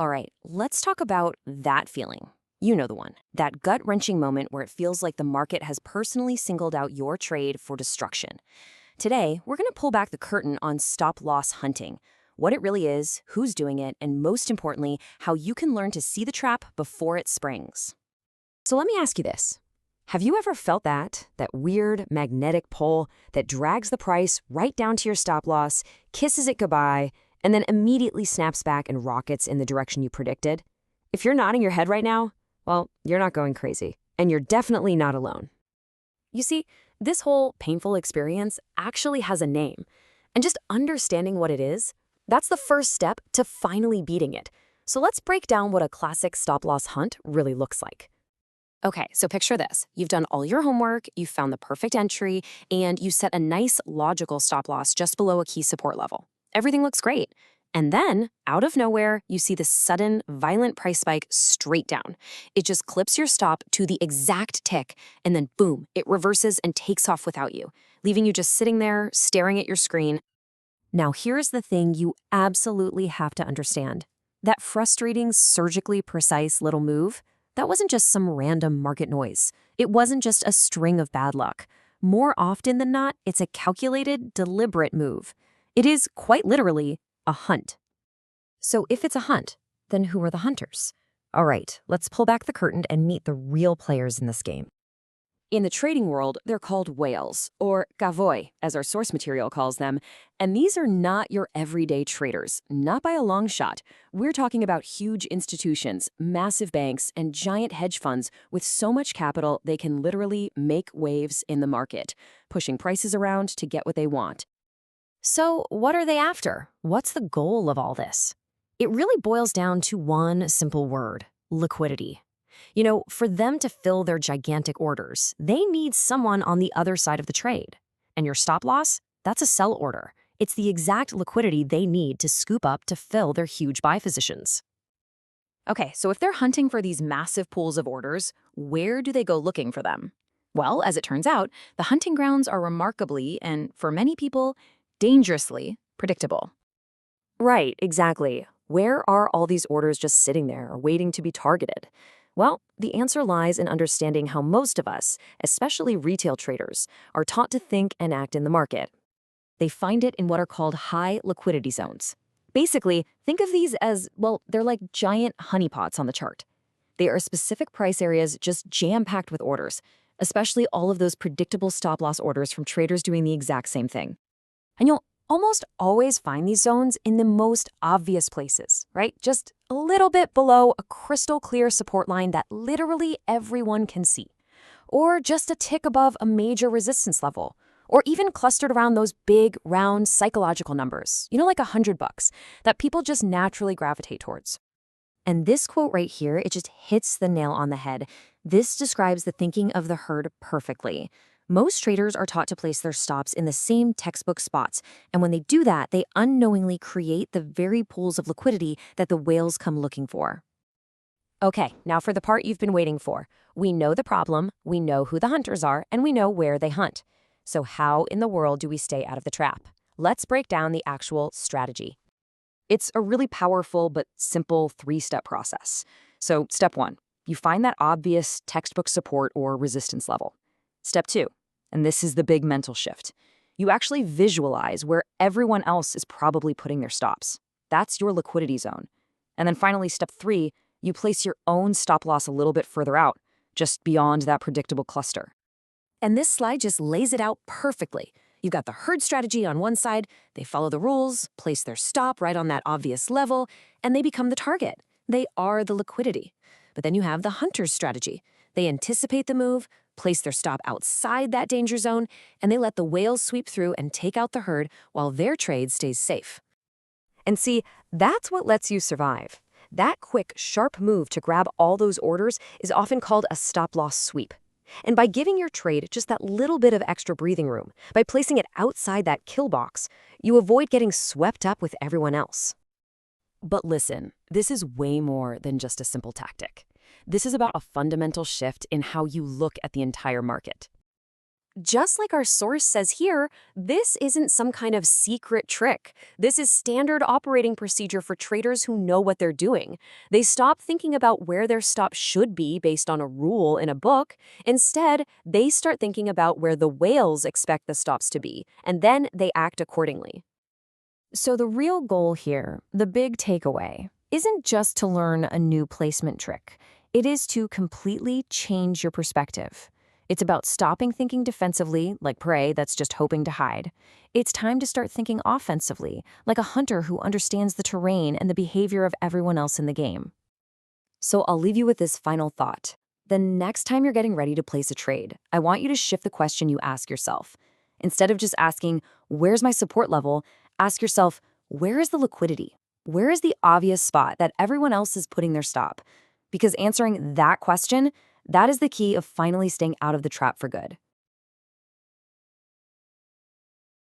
All right, let's talk about that feeling. You know the one. That gut-wrenching moment where it feels like the market has personally singled out your trade for destruction. Today, we're going to pull back the curtain on stop-loss hunting, what it really is, who's doing it, and most importantly, how you can learn to see the trap before it springs. So let me ask you this. Have you ever felt that weird magnetic pull that drags the price right down to your stop-loss, kisses it goodbye, and then immediately snaps back and rockets in the direction you predicted? If you're nodding your head right now, well, you're not going crazy, and you're definitely not alone. You see, this whole painful experience actually has a name, and just understanding what it is, that's the first step to finally beating it. So let's break down what a classic stop-loss hunt really looks like. Okay, so picture this. You've done all your homework, you've found the perfect entry, and you set a nice, logical stop-loss just below a key support level. Everything looks great. And then, out of nowhere, you see this sudden, violent price spike straight down. It just clips your stop to the exact tick, and then boom, it reverses and takes off without you, leaving you just sitting there, staring at your screen. Now, here's the thing you absolutely have to understand. That frustrating, surgically precise little move, that wasn't just some random market noise. It wasn't just a string of bad luck. More often than not, it's a calculated, deliberate move. It is, quite literally, a hunt. So if it's a hunt, then who are the hunters? All right, let's pull back the curtain and meet the real players in this game. In the trading world, they're called whales, or kavoi, as our source material calls them, and these are not your everyday traders, not by a long shot. We're talking about huge institutions, massive banks, and giant hedge funds with so much capital they can literally make waves in the market, pushing prices around to get what they want. So what are they after? What's the goal of all this? It really boils down to one simple word: liquidity. You know, for them to fill their gigantic orders, they need someone on the other side of the trade. And your stop loss? That's a sell order. It's the exact liquidity they need to scoop up to fill their huge buy positions. Okay, so if they're hunting for these massive pools of orders, where do they go looking for them? Well, as it turns out, the hunting grounds are remarkably, and for many people, dangerously predictable. Right, exactly. Where are all these orders just sitting there, waiting to be targeted? Well, the answer lies in understanding how most of us, especially retail traders, are taught to think and act in the market. They find it in what are called high liquidity zones. Basically, think of these as, well, they're like giant honeypots on the chart. They are specific price areas just jam-packed with orders, especially all of those predictable stop-loss orders from traders doing the exact same thing. And you'll almost always find these zones in the most obvious places, right? Just a little bit below a crystal clear support line that literally everyone can see. Or just a tick above a major resistance level. Or even clustered around those big, round, psychological numbers, like $100, that people just naturally gravitate towards. And this quote right here, it just hits the nail on the head. This describes the thinking of the herd perfectly. Most traders are taught to place their stops in the same textbook spots, and when they do that, they unknowingly create the very pools of liquidity that the whales come looking for. Okay, now for the part you've been waiting for. We know the problem, we know who the hunters are, and we know where they hunt. So how in the world do we stay out of the trap? Let's break down the actual strategy. It's a really powerful but simple three-step process. So step 1, you find that obvious textbook support or resistance level. Step 2, and this is the big mental shift. You actually visualize where everyone else is probably putting their stops. That's your liquidity zone. And then finally, step 3, you place your own stop loss a little bit further out, just beyond that predictable cluster. And this slide just lays it out perfectly. You've got the herd strategy on one side, they follow the rules, place their stop right on that obvious level, and they become the target. They are the liquidity. But then you have the hunter's strategy. They anticipate the move, place their stop outside that danger zone, and they let the whales sweep through and take out the herd while their trade stays safe. And see, that's what lets you survive. That quick, sharp move to grab all those orders is often called a stop-loss sweep. And by giving your trade just that little bit of extra breathing room, by placing it outside that kill box, you avoid getting swept up with everyone else. But listen, this is way more than just a simple tactic. This is about a fundamental shift in how you look at the entire market. Just like our source says here, this isn't some kind of secret trick. This is standard operating procedure for traders who know what they're doing. They stop thinking about where their stop should be based on a rule in a book. Instead, they start thinking about where the whales expect the stops to be, and then they act accordingly. So the real goal here, the big takeaway, isn't just to learn a new placement trick. It is to completely change your perspective. It's about stopping thinking defensively, like prey that's just hoping to hide. It's time to start thinking offensively, like a hunter who understands the terrain and the behavior of everyone else in the game. So I'll leave you with this final thought. The next time you're getting ready to place a trade, I want you to shift the question you ask yourself. Instead of just asking, where's my support level, ask yourself, where is the liquidity? Where is the obvious spot that everyone else is putting their stop? Because answering that question, that is the key of finally staying out of the trap for good.